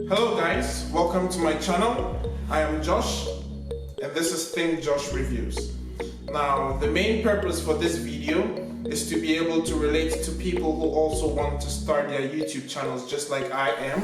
Hello guys, welcome to my channel. I am Josh and this is Think Josh Reviews. Now the main purpose for this video is to be able to relate to people who also want to start their YouTube channels just like I am,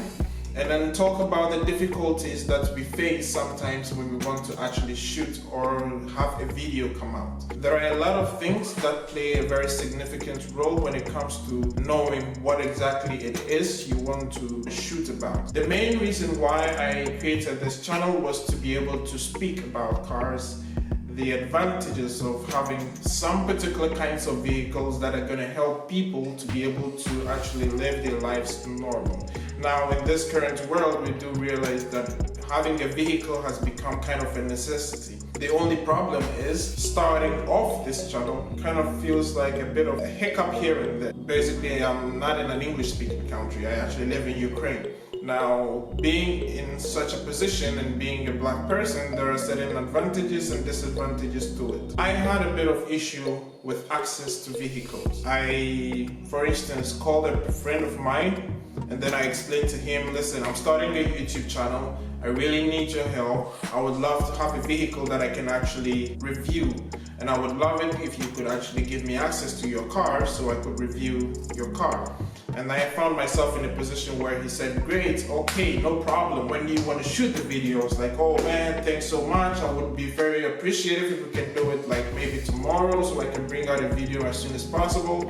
and then talk about the difficulties that we face sometimes when we want to actually shoot or have a video come out. There are a lot of things that play a very significant role when it comes to knowing what exactly it is you want to shoot about. The main reason why I created this channel was to be able to speak about cars, the advantages of having some particular kinds of vehicles that are going to help people to be able to actually live their lives normal. Now, in this current world, we do realize that having a vehicle has become kind of a necessity. The only problem is starting off this channel kind of feels like a bit of a hiccup here and there. Basically, I'm not in an English-speaking country. I actually live in Ukraine. Now, being in such a position and being a black person, there are certain advantages and disadvantages to it. I had a bit of issue with access to vehicles. I, for instance, called a friend of mine and then I explained to him, listen, I'm starting a YouTube channel. I really need your help. I would love to have a vehicle that I can actually review. And I would love it if you could actually give me access to your car so I could review your car. And I found myself in a position where he said, great, okay, no problem. When do you want to shoot the video? I was like, oh man, thanks so much. I would be very appreciative if we can do it like maybe tomorrow so I can bring out a video as soon as possible.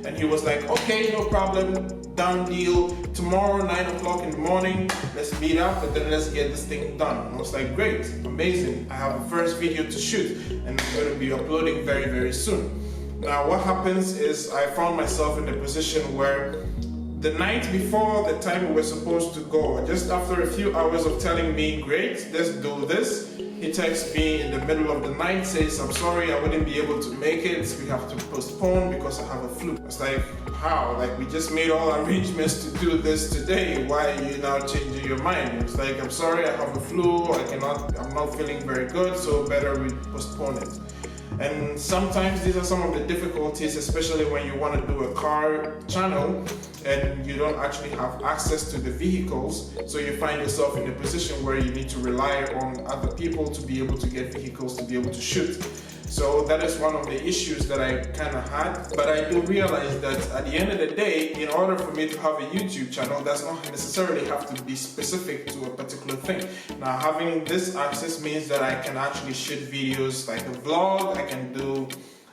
And he was like, okay, no problem, done deal. Tomorrow, 9 o'clock in the morning, let's meet up and then let's get this thing done. I was like, great, amazing. I have a first video to shoot and I'm going to be uploading very, very soon. Now what happens is I found myself in a position where the night before the time we were supposed to go, just after a few hours of telling me, great, let's do this, he texts me in the middle of the night, says, I'm sorry, I wouldn't be able to make it. We have to postpone because I have a flu. It's like, how? Like, we just made all arrangements to do this today. Why are you now changing your mind? It's like, I'm sorry, I have a flu. I'm not feeling very good, so better we postpone it. And sometimes these are some of the difficulties, especially when you want to do a car channel and you don't actually have access to the vehicles. So you find yourself in a position where you need to rely on other people to be able to get vehicles to be able to shoot. So that is one of the issues that I kind of had. But I do realize that at the end of the day, in order for me to have a YouTube channel, does not necessarily have to be specific to a particular thing. Now, having this access means that I can actually shoot videos like a vlog. I can do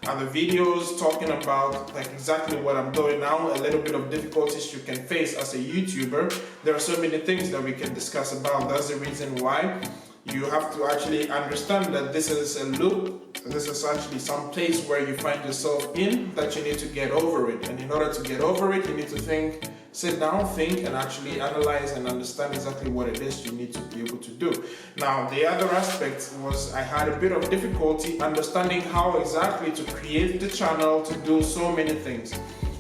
other videos talking about like exactly what I'm doing now, a little bit of difficulties you can face as a YouTuber. There are so many things that we can discuss about. That's the reason why you have to actually understand that this is a loop. This is actually some place where you find yourself in that you need to get over it. And in order to get over it, you need to think, sit down, think, and actually analyze and understand exactly what it is you need to be able to do. Now, the other aspect was I had a bit of difficulty understanding how exactly to create the channel to do so many things.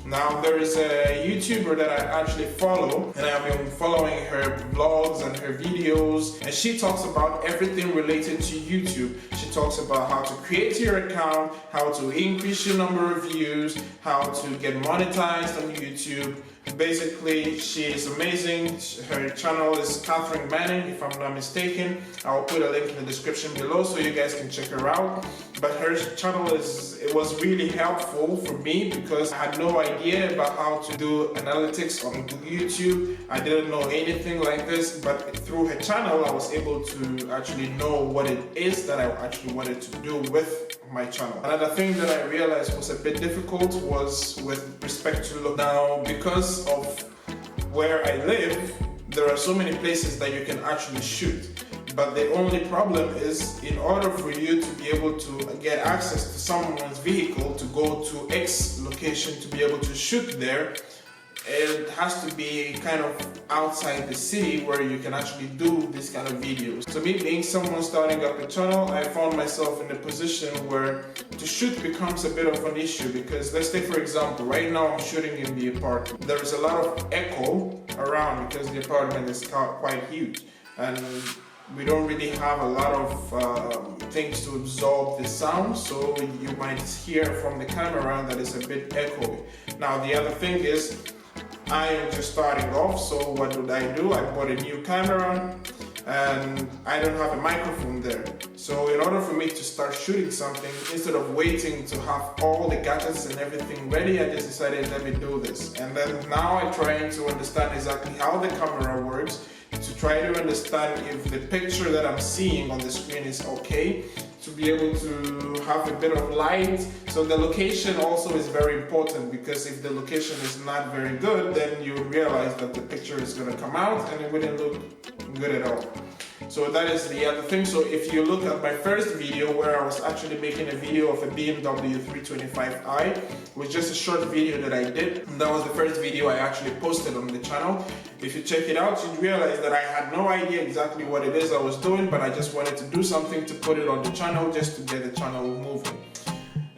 Now, there is a YouTuber that I actually follow, and I've been following her vlogs and her videos, and she talks about everything related to YouTube. She talks about how to create your account, how to increase your number of views, how to get monetized on YouTube. Basically, she is amazing. Her channel is Catherine Manning, if I'm not mistaken. I'll put a link in the description below so you guys can check her out. But her channel it was really helpful for me because I had no idea about how to do analytics on YouTube. I didn't know anything like this, but through her channel, I was able to actually know what it is that I actually wanted to do with my channel. Another thing that I realized was a bit difficult was with respect to look. Now, because of where I live, there are so many places that you can actually shoot. But the only problem is, in order for you to be able to get access to someone's vehicle to go to X location to be able to shoot there, it has to be kind of outside the city where you can actually do this kind of videos. So me being someone starting up a channel, I found myself in a position where to shoot becomes a bit of an issue because let's take for example, right now I'm shooting in the apartment. There is a lot of echo around because the apartment is quite huge and we don't really have a lot of things to absorb the sound, so you might hear from the camera that it's a bit echoey. Now the other thing is I am just starting off, so what did I do? I bought a new camera and I don't have a microphone there. So in order for me to start shooting something, instead of waiting to have all the gadgets and everything ready, I just decided, let me do this. And then now I'm trying to understand exactly how the camera works, to try to understand if the picture that I'm seeing on the screen is okay, to be able to have a bit of light. So the location also is very important, because if the location is not very good, then you realize that the picture is going to come out and it wouldn't look good at all. So that is the other thing. So if you look at my first video, where I was actually making a video of a BMW 325i, it was just a short video that I did. And that was the first video I actually posted on the channel. If you check it out, you'd realize that I had no idea exactly what it is I was doing, but I just wanted to do something to put it on the channel, just to get the channel moving.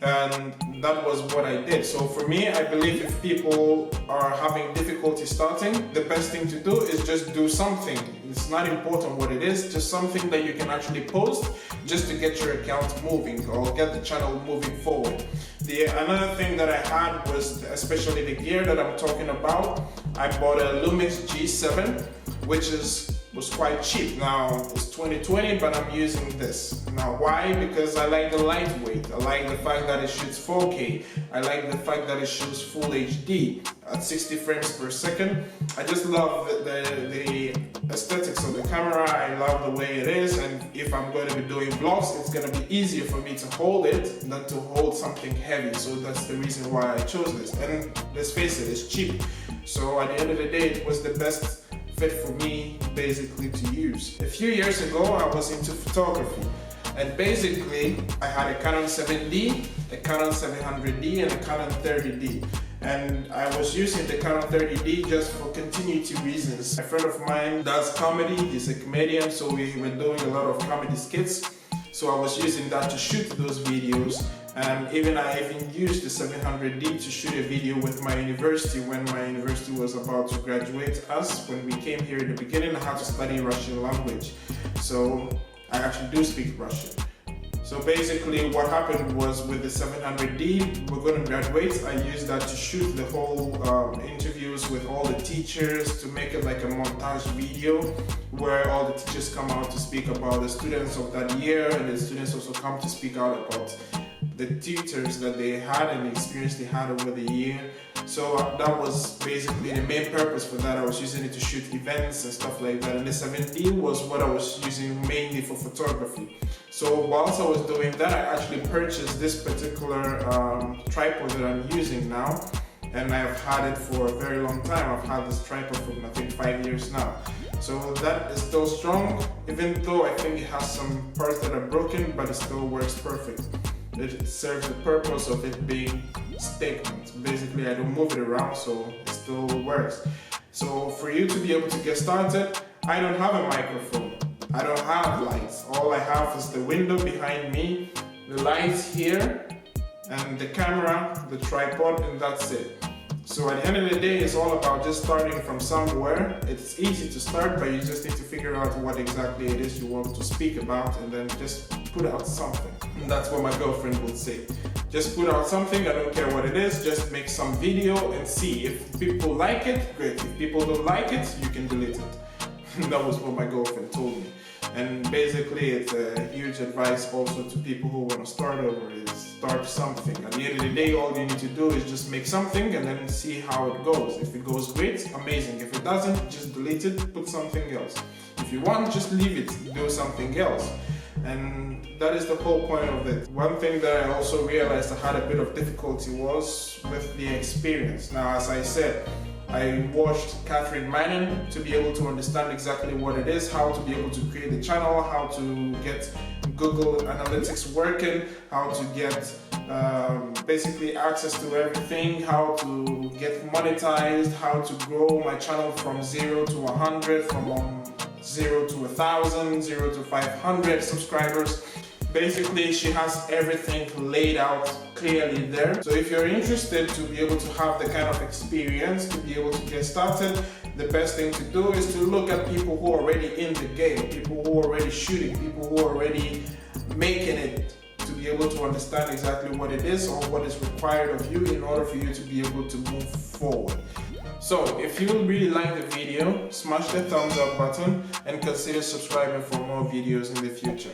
And that was what I did. So for me, I believe if people are having difficulty starting, the best thing to do is just do something. It's not important what it is, just something that you can actually post just to get your account moving or get the channel moving forward. Another thing that I had was, especially the gear that I'm talking about, I bought a Lumix G7, which was quite cheap. Now it's 2020, but I'm using this. Now why? Because I like the lightweight. I like the fact that it shoots 4K. I like the fact that it shoots full HD at 60 frames per second. I just love the aesthetics of the camera. I love the way it is, and if I'm going to be doing vlogs, it's going to be easier for me to hold it than to hold something heavy. So that's the reason why I chose this. And let's face it, it's cheap. So at the end of the day, it was the best fit for me basically to use. A few years ago, I was into photography, and basically I had a Canon 7D, a Canon 700D, and a Canon 30D. And I was using the Canon 30D just for continuity reasons. A friend of mine does comedy, he's a comedian, so we were doing a lot of comedy skits. So I was using that to shoot those videos. And I even used the 700D to shoot a video with my university when my university was about to graduate us. When we came here in the beginning, I had to study Russian language. So I actually do speak Russian. So basically what happened was, with the 700D, we're going to graduate. I used that to shoot the whole interviews with all the teachers, to make it like a montage video where all the teachers come out to speak about the students of that year, and the students also come to speak out about the tutors that they had and the experience they had over the year. So that was basically the main purpose for that. I was using it to shoot events and stuff like that. And the 7D was what I was using mainly for photography. So whilst I was doing that, I actually purchased this particular tripod that I'm using now. And I've had it for a very long time. I've had this tripod for I think 5 years now. So that is still strong, even though I think it has some parts that are broken, but it still works perfect. It serves the purpose of it being statement. Basically, I don't move it around, so it still works. So for you to be able to get started, I don't have a microphone. I don't have lights. All I have is the window behind me, the lights here, and the camera, the tripod, and that's it. So at the end of the day, it's all about just starting from somewhere. It's easy to start, but you just need to figure out what exactly it is you want to speak about, and then just put out something. And that's what my girlfriend would say. Just put out something, I don't care what it is, just make some video and see. If people like it, great. If people don't like it, you can delete it. That was what my girlfriend told me. And basically, it's a huge advice also to people who want to start over, is start something. At the end of the day, all you need to do is just make something and then see how it goes. If it goes great, amazing. If it doesn't, just delete it, put something else. If you want, just leave it, do something else. And that is the whole point of it. One thing that I also realized I had a bit of difficulty was with the experience. Now, as I said, I watched Catherine Manning to be able to understand exactly what it is, how to be able to create the channel, how to get Google Analytics working, how to get basically access to everything, how to get monetized, how to grow my channel from 0 to 100, from 0 to 1,000, 0 to 500 subscribers. Basically, she has everything laid out clearly there. So if you're interested to be able to have the kind of experience, to be able to get started, the best thing to do is to look at people who are already in the game, people who are already shooting, people who are already making it, to be able to understand exactly what it is or what is required of you in order for you to be able to move forward. So if you really like the video, smash the thumbs up button and consider subscribing for more videos in the future.